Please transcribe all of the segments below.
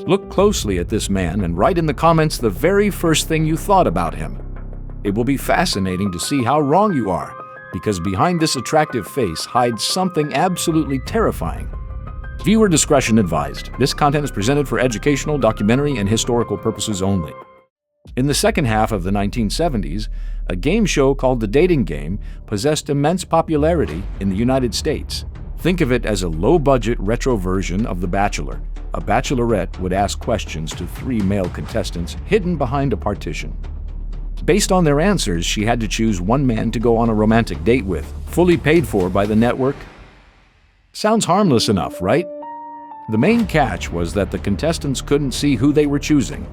Look closely at this man and write in the comments the very first thing you thought about him. It will be fascinating to see how wrong you are, because behind this attractive face hides something absolutely terrifying. Viewer discretion advised. This content is presented for educational, documentary, and historical purposes only. In the second half of the 1970s, a game show called The Dating Game possessed immense popularity in the United States. Think of it as a low-budget retro version of The Bachelor. A bachelorette would ask questions to 3 male contestants hidden behind a partition. Based on their answers, she had to choose one man to go on a romantic date with, fully paid for by the network. Sounds harmless enough, right? The main catch was that the contestants couldn't see who they were choosing.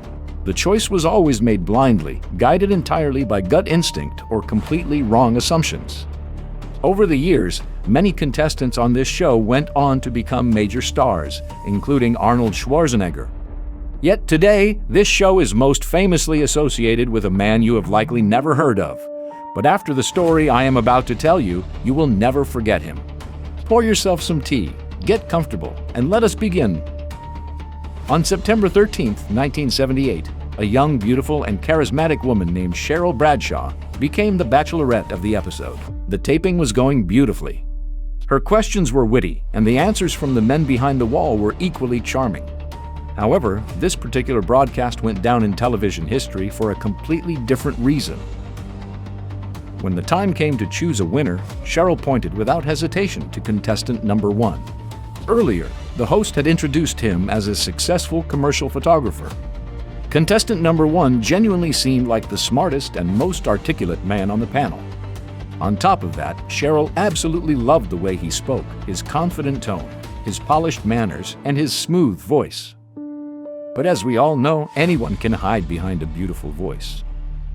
The choice was always made blindly, guided entirely by gut instinct or completely wrong assumptions. Over the years, many contestants on this show went on to become major stars, including Arnold Schwarzenegger. Yet today, this show is most famously associated with a man you have likely never heard of. But after the story I am about to tell you, you will never forget him. Pour yourself some tea, get comfortable, and let us begin. On September 13, 1978, a young, beautiful, and charismatic woman named Cheryl Bradshaw became the bachelorette of the episode. The taping was going beautifully. Her questions were witty, and the answers from the men behind the wall were equally charming. However, this particular broadcast went down in television history for a completely different reason. When the time came to choose a winner, Cheryl pointed without hesitation to contestant number 1. Earlier, the host had introduced him as a successful commercial photographer. Contestant number 1 genuinely seemed like the smartest and most articulate man on the panel. On top of that, Cheryl absolutely loved the way he spoke, his confident tone, his polished manners, and his smooth voice. But as we all know, anyone can hide behind a beautiful voice.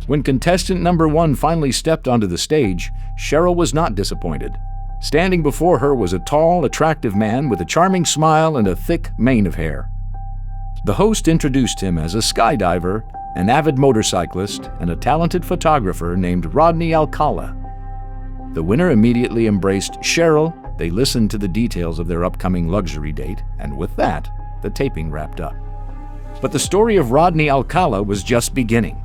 When contestant number 1 finally stepped onto the stage, Cheryl was not disappointed. Standing before her was a tall, attractive man with a charming smile and a thick mane of hair. The host introduced him as a skydiver, an avid motorcyclist, and a talented photographer named Rodney Alcala. The winner immediately embraced Cheryl. They listened to the details of their upcoming luxury date, and with that, the taping wrapped up. But the story of Rodney Alcala was just beginning.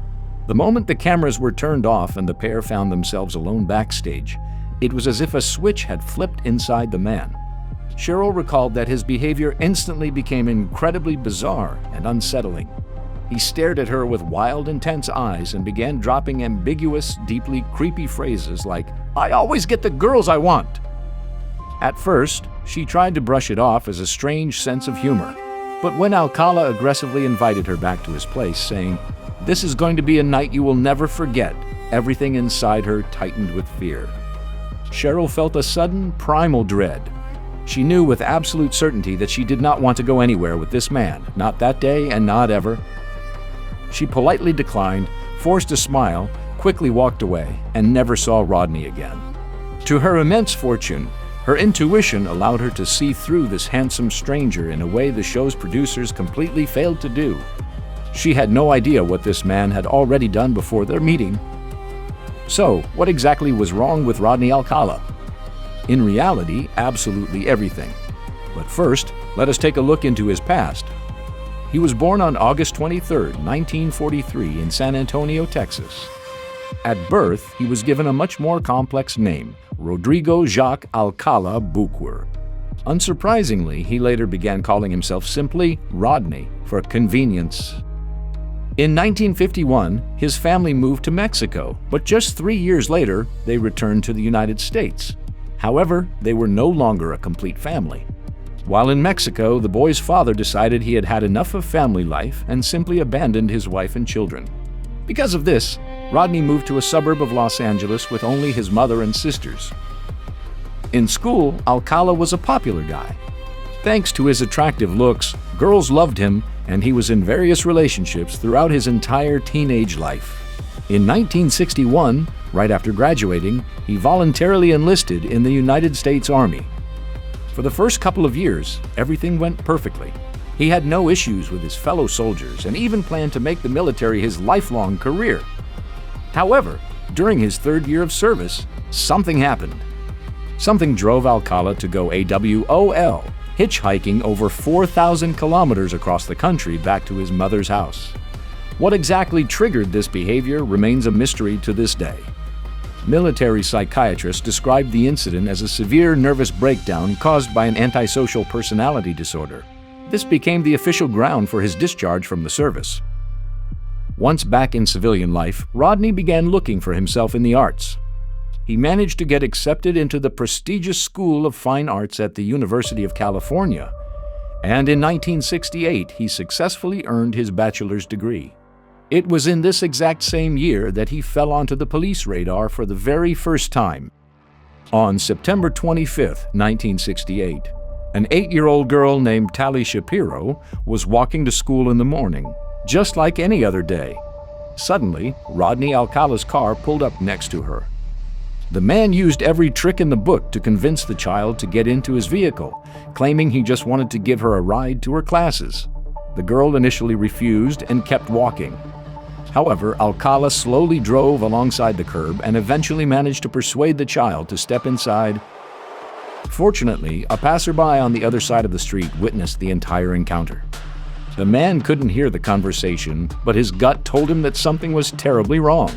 The moment the cameras were turned off and the pair found themselves alone backstage, it was as if a switch had flipped inside the man. Cheryl recalled that his behavior instantly became incredibly bizarre and unsettling. He stared at her with wild, intense eyes and began dropping ambiguous, deeply creepy phrases like, "I always get the girls I want." At first, she tried to brush it off as a strange sense of humor. But when Alcala aggressively invited her back to his place, saying, "This is going to be a night you will never forget," everything inside her tightened with fear. Cheryl felt a sudden, primal dread. She knew with absolute certainty that she did not want to go anywhere with this man, not that day and not ever. She politely declined, forced a smile, quickly walked away, and never saw Rodney again. To her immense fortune, her intuition allowed her to see through this handsome stranger in a way the show's producers completely failed to do. She had no idea what this man had already done before their meeting. So, what exactly was wrong with Rodney Alcala? In reality, absolutely everything. But first, let us take a look into his past. He was born on August 23, 1943 in San Antonio, Texas. At birth, he was given a much more complex name, Rodrigo Jacques Alcala Buquer. Unsurprisingly, he later began calling himself simply Rodney for convenience. In 1951, his family moved to Mexico, but just 3 years later, they returned to the United States. However, they were no longer a complete family. While in Mexico, the boy's father decided he had had enough of family life and simply abandoned his wife and children. Because of this, Rodney moved to a suburb of Los Angeles with only his mother and sisters. In school, Alcala was a popular guy. Thanks to his attractive looks, girls loved him, and he was in various relationships throughout his entire teenage life. In 1961, right after graduating, he voluntarily enlisted in the United States Army. For the first couple of years, everything went perfectly. He had no issues with his fellow soldiers and even planned to make the military his lifelong career. However, during his 3rd year of service, something happened. Something drove Alcala to go AWOL, hitchhiking over 4,000 kilometers across the country back to his mother's house. What exactly triggered this behavior remains a mystery to this day. Military psychiatrists described the incident as a severe nervous breakdown caused by an antisocial personality disorder. This became the official ground for his discharge from the service. Once back in civilian life, Rodney began looking for himself in the arts. He managed to get accepted into the prestigious School of Fine Arts at the University of California, and in 1968 he successfully earned his bachelor's degree. It was in this exact same year that he fell onto the police radar for the very first time. On September 25, 1968, an 8-year-old girl named Tali Shapiro was walking to school in the morning, just like any other day. Suddenly, Rodney Alcala's car pulled up next to her. The man used every trick in the book to convince the child to get into his vehicle, claiming he just wanted to give her a ride to her classes. The girl initially refused and kept walking. However, Alcala slowly drove alongside the curb and eventually managed to persuade the child to step inside. Fortunately, a passerby on the other side of the street witnessed the entire encounter. The man couldn't hear the conversation, but his gut told him that something was terribly wrong.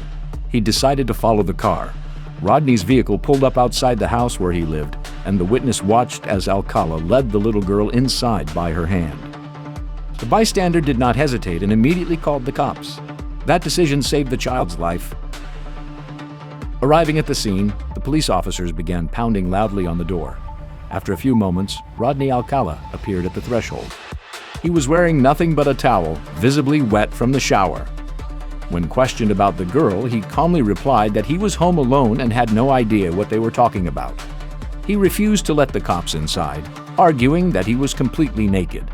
He decided to follow the car. Rodney's vehicle pulled up outside the house where he lived, and the witness watched as Alcala led the little girl inside by her hand. The bystander did not hesitate and immediately called the cops. That decision saved the child's life. Arriving at the scene, the police officers began pounding loudly on the door. After a few moments, Rodney Alcala appeared at the threshold. He was wearing nothing but a towel, visibly wet from the shower. When questioned about the girl, he calmly replied that he was home alone and had no idea what they were talking about. He refused to let the cops inside, arguing that he was completely naked.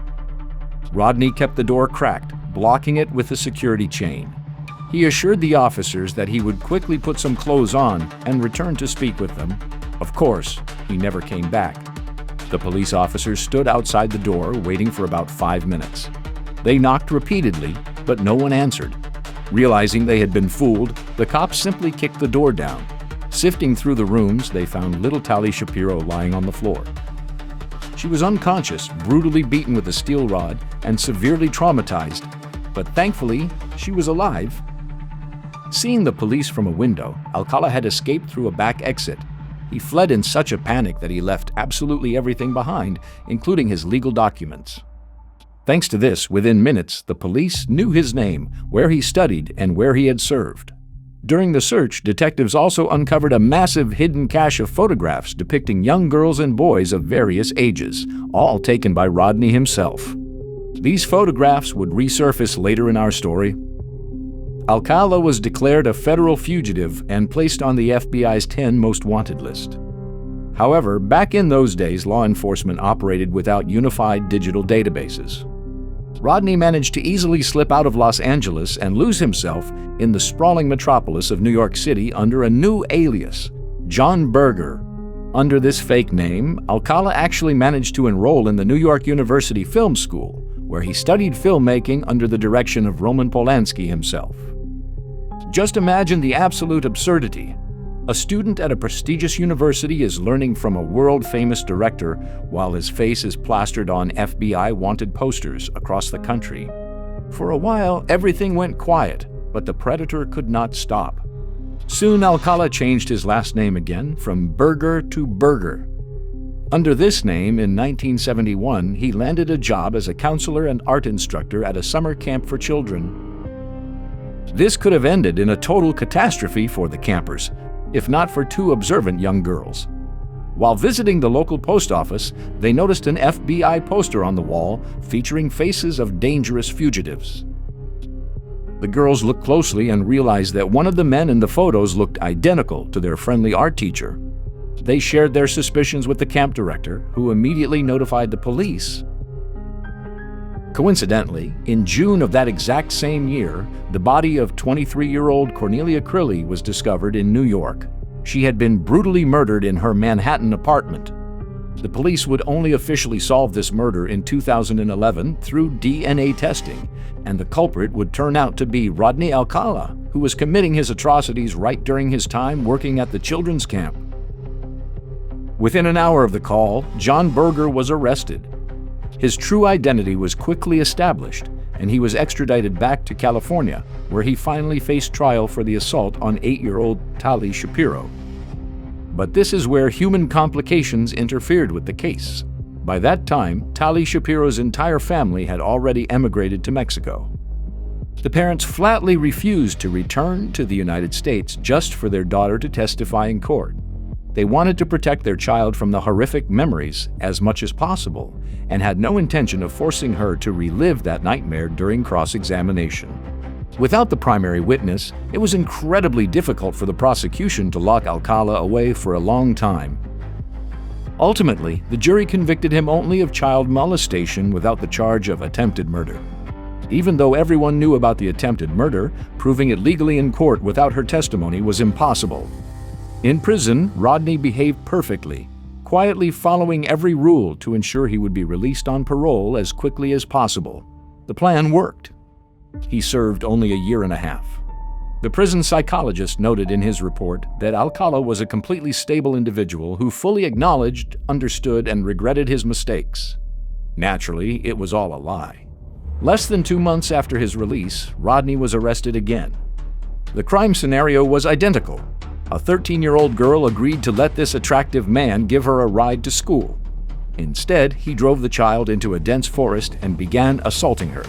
Rodney kept the door cracked, blocking it with a security chain. He assured the officers that he would quickly put some clothes on and return to speak with them. Of course, he never came back. The police officers stood outside the door waiting for about 5 minutes. They knocked repeatedly, but no one answered. Realizing they had been fooled, the cops simply kicked the door down. Sifting through the rooms, they found little Tali Shapiro lying on the floor. She was unconscious, brutally beaten with a steel rod, and severely traumatized, but thankfully, she was alive. Seeing the police from a window, Alcala had escaped through a back exit. He fled in such a panic that he left absolutely everything behind, including his legal documents. Thanks to this, within minutes, the police knew his name, where he studied, and where he had served. During the search, detectives also uncovered a massive hidden cache of photographs depicting young girls and boys of various ages, all taken by Rodney himself. These photographs would resurface later in our story. Alcala was declared a federal fugitive and placed on the FBI's 10 most wanted list. However, back in those days, law enforcement operated without unified digital databases. Rodney managed to easily slip out of Los Angeles and lose himself in the sprawling metropolis of New York City under a new alias, John Berger. Under this fake name, Alcala actually managed to enroll in the New York University Film School, where he studied filmmaking under the direction of Roman Polanski himself. Just imagine the absolute absurdity. A student at a prestigious university is learning from a world-famous director while his face is plastered on FBI wanted posters across the country. For a while, everything went quiet, but the Predator could not stop. Soon, Alcala changed his last name again from Berger to Berger. Under this name, in 1971, he landed a job as a counselor and art instructor at a summer camp for children. This could have ended in a total catastrophe for the campers, if not for two observant young girls. While visiting the local post office, they noticed an FBI poster on the wall featuring faces of dangerous fugitives. The girls looked closely and realized that one of the men in the photos looked identical to their friendly art teacher. They shared their suspicions with the camp director, who immediately notified the police. Coincidentally, in June of that exact same year, the body of 23-year-old Cornelia Crilly was discovered in New York. She had been brutally murdered in her Manhattan apartment. The police would only officially solve this murder in 2011 through DNA testing, and the culprit would turn out to be Rodney Alcala, who was committing his atrocities right during his time working at the children's camp. Within an hour of the call, John Berger was arrested. His true identity was quickly established, and he was extradited back to California, where he finally faced trial for the assault on 8-year-old Tali Shapiro. But this is where human complications interfered with the case. By that time, Tali Shapiro's entire family had already emigrated to Mexico. The parents flatly refused to return to the United States just for their daughter to testify in court. They wanted to protect their child from the horrific memories as much as possible, and had no intention of forcing her to relive that nightmare during cross-examination. Without the primary witness, it was incredibly difficult for the prosecution to lock Alcala away for a long time. Ultimately, the jury convicted him only of child molestation without the charge of attempted murder. Even though everyone knew about the attempted murder, proving it legally in court without her testimony was impossible. In prison, Rodney behaved perfectly, quietly following every rule to ensure he would be released on parole as quickly as possible. The plan worked. He served only a year and a half. The prison psychologist noted in his report that Alcala was a completely stable individual who fully acknowledged, understood, and regretted his mistakes. Naturally, it was all a lie. Less than 2 months after his release, Rodney was arrested again. The crime scenario was identical. A 13-year-old girl agreed to let this attractive man give her a ride to school. Instead, he drove the child into a dense forest and began assaulting her.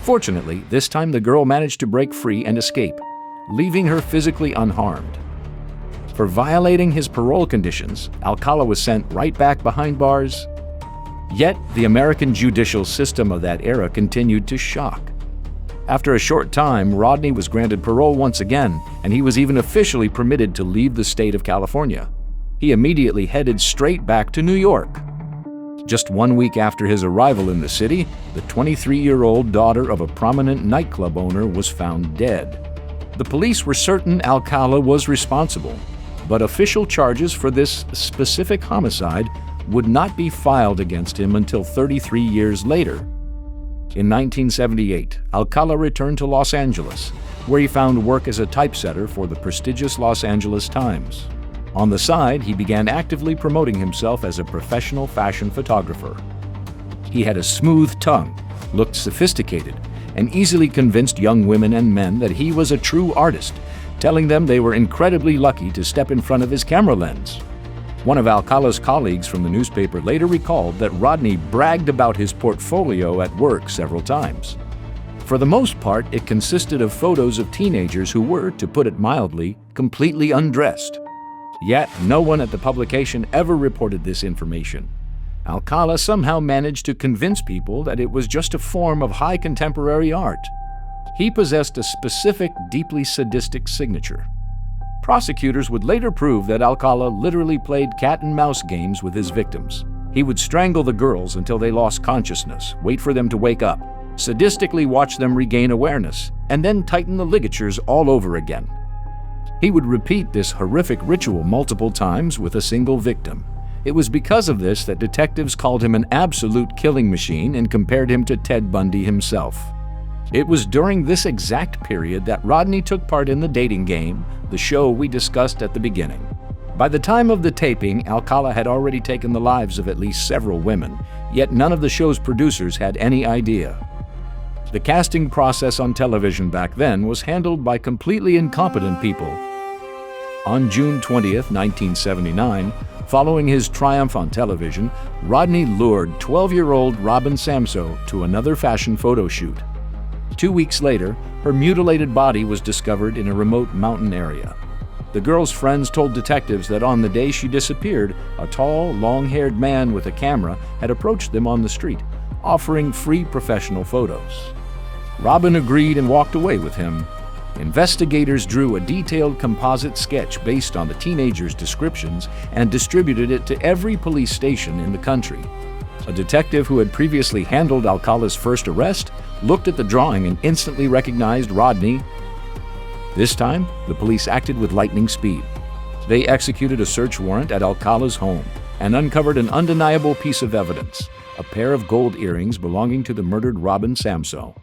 Fortunately, this time the girl managed to break free and escape, leaving her physically unharmed. For violating his parole conditions, Alcala was sent right back behind bars. Yet, the American judicial system of that era continued to shock. After a short time, Rodney was granted parole once again, and he was even officially permitted to leave the state of California. He immediately headed straight back to New York. Just 1 week after his arrival in the city, the 23-year-old daughter of a prominent nightclub owner was found dead. The police were certain Alcala was responsible, but official charges for this specific homicide would not be filed against him until 33 years later. In 1978, Alcala returned to Los Angeles, where he found work as a typesetter for the prestigious Los Angeles Times. On the side, he began actively promoting himself as a professional fashion photographer. He had a smooth tongue, looked sophisticated, and easily convinced young women and men that he was a true artist, telling them they were incredibly lucky to step in front of his camera lens. One of Alcala's colleagues from the newspaper later recalled that Rodney bragged about his portfolio at work several times. For the most part, it consisted of photos of teenagers who were, to put it mildly, completely undressed. Yet, no one at the publication ever reported this information. Alcala somehow managed to convince people that it was just a form of high contemporary art. He possessed a specific, deeply sadistic signature. Prosecutors would later prove that Alcala literally played cat-and-mouse games with his victims. He would strangle the girls until they lost consciousness, wait for them to wake up, sadistically watch them regain awareness, and then tighten the ligatures all over again. He would repeat this horrific ritual multiple times with a single victim. It was because of this that detectives called him an absolute killing machine and compared him to Ted Bundy himself. It was during this exact period that Rodney took part in The Dating Game, the show we discussed at the beginning. By the time of the taping, Alcala had already taken the lives of at least several women, yet none of the show's producers had any idea. The casting process on television back then was handled by completely incompetent people. On June 20th, 1979, following his triumph on television, Rodney lured 12-year-old Robin Samsoe to another fashion photo shoot. 2 weeks later, her mutilated body was discovered in a remote mountain area. The girl's friends told detectives that on the day she disappeared, a tall, long-haired man with a camera had approached them on the street, offering free professional photos. Robin agreed and walked away with him. Investigators drew a detailed composite sketch based on the teenager's descriptions and distributed it to every police station in the country. A detective who had previously handled Alcala's first arrest looked at the drawing and instantly recognized Rodney. This time, the police acted with lightning speed. They executed a search warrant at Alcala's home and uncovered an undeniable piece of evidence, a pair of gold earrings belonging to the murdered Robin Samsoe.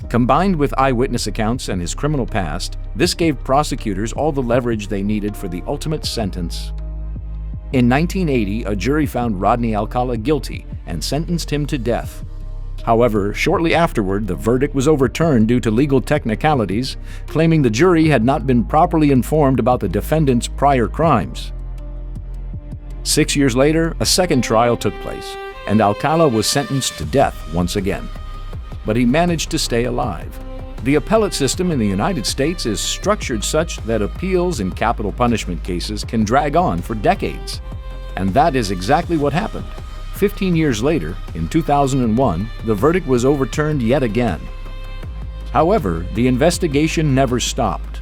Combined with eyewitness accounts and his criminal past, this gave prosecutors all the leverage they needed for the ultimate sentence. In 1980, a jury found Rodney Alcala guilty and sentenced him to death. However, shortly afterward, the verdict was overturned due to legal technicalities, claiming the jury had not been properly informed about the defendant's prior crimes. 6 years later, a second trial took place, and Alcala was sentenced to death once again. But he managed to stay alive. The appellate system in the United States is structured such that appeals in capital punishment cases can drag on for decades. And that is exactly what happened. 15 years later, in 2001, the verdict was overturned yet again. However, the investigation never stopped.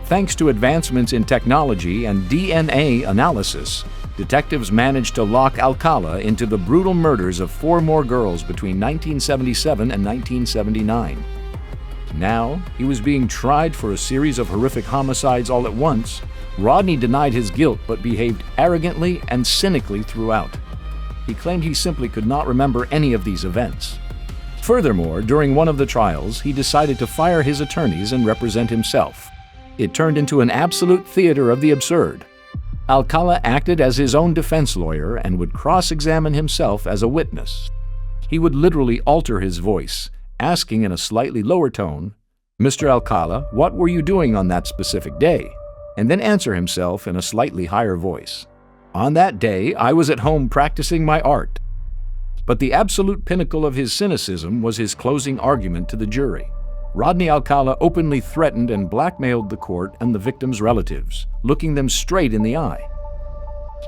Thanks to advancements in technology and DNA analysis, detectives managed to lock Alcala into the brutal murders of 4 more girls between 1977 and 1979. Now, he was being tried for a series of horrific homicides all at once. Rodney denied his guilt but behaved arrogantly and cynically throughout. He claimed he simply could not remember any of these events. Furthermore, during one of the trials, he decided to fire his attorneys and represent himself. It turned into an absolute theater of the absurd. Alcala acted as his own defense lawyer and would cross-examine himself as a witness. He would literally alter his voice, asking in a slightly lower tone, "Mr. Alcala, what were you doing on that specific day?" and then answer himself in a slightly higher voice. "On that day, I was at home practicing my art." But the absolute pinnacle of his cynicism was his closing argument to the jury. Rodney Alcala openly threatened and blackmailed the court and the victims' relatives, looking them straight in the eye.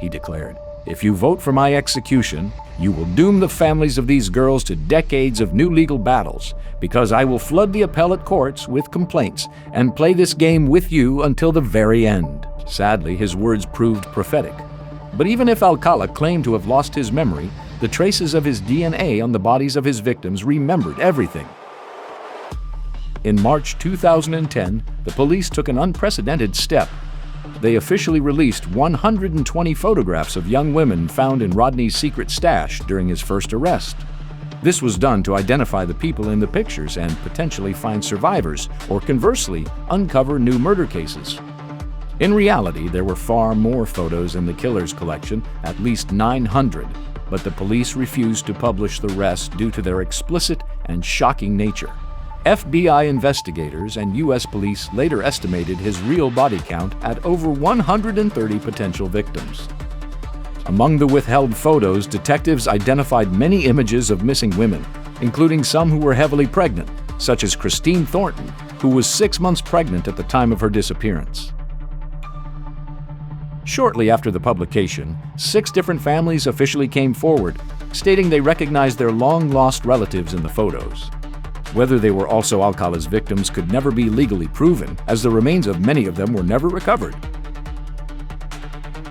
He declared, "If you vote for my execution, you will doom the families of these girls to decades of new legal battles, because I will flood the appellate courts with complaints and play this game with you until the very end." Sadly, his words proved prophetic. But even if Alcala claimed to have lost his memory, the traces of his DNA on the bodies of his victims remembered everything. In March 2010, the police took an unprecedented step. They officially released 120 photographs of young women found in Rodney's secret stash during his first arrest. This was done to identify the people in the pictures and potentially find survivors, or conversely, uncover new murder cases. In reality, there were far more photos in the killer's collection, at least 900, but the police refused to publish the rest due to their explicit and shocking nature. FBI investigators and U.S. police later estimated his real body count at over 130 potential victims. Among the withheld photos, detectives identified many images of missing women, including some who were heavily pregnant, such as Christine Thornton, who was 6 months pregnant at the time of her disappearance. Shortly after the publication, 6 different families officially came forward, stating they recognized their long-lost relatives in the photos. Whether they were also Alcala's victims could never be legally proven, as the remains of many of them were never recovered.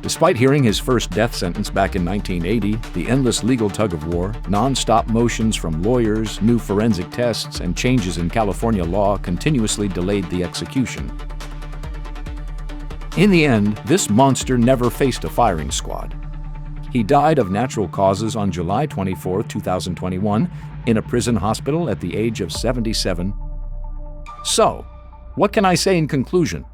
Despite hearing his first death sentence back in 1980, the endless legal tug-of-war, non-stop motions from lawyers, new forensic tests, and changes in California law continuously delayed the execution. In the end, this monster never faced a firing squad. He died of natural causes on July 24, 2021, in a prison hospital at the age of 77. So, what can I say in conclusion?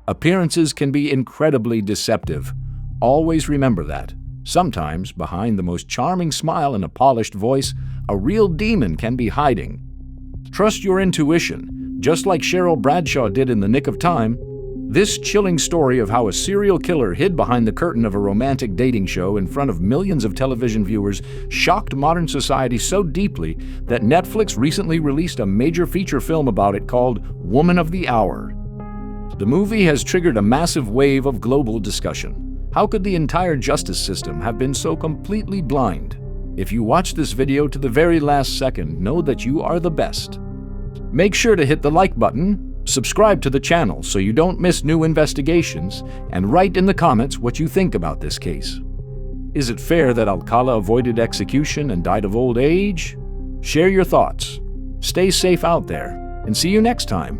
Appearances can be incredibly deceptive. Always remember that. Sometimes, behind the most charming smile and a polished voice, a real demon can be hiding. Trust your intuition, just like Cheryl Bradshaw did in The Nick of Time. This chilling story of how a serial killer hid behind the curtain of a romantic dating show in front of millions of television viewers shocked modern society so deeply that Netflix recently released a major feature film about it called Woman of the Hour. The movie has triggered a massive wave of global discussion. How could the entire justice system have been so completely blind? If you watch this video to the very last second, know that you are the best. Make sure to hit the like button, subscribe to the channel so you don't miss new investigations, and write in the comments what you think about this case. Is it fair that Alcala avoided execution and died of old age? Share your thoughts. Stay safe out there, and see you next time.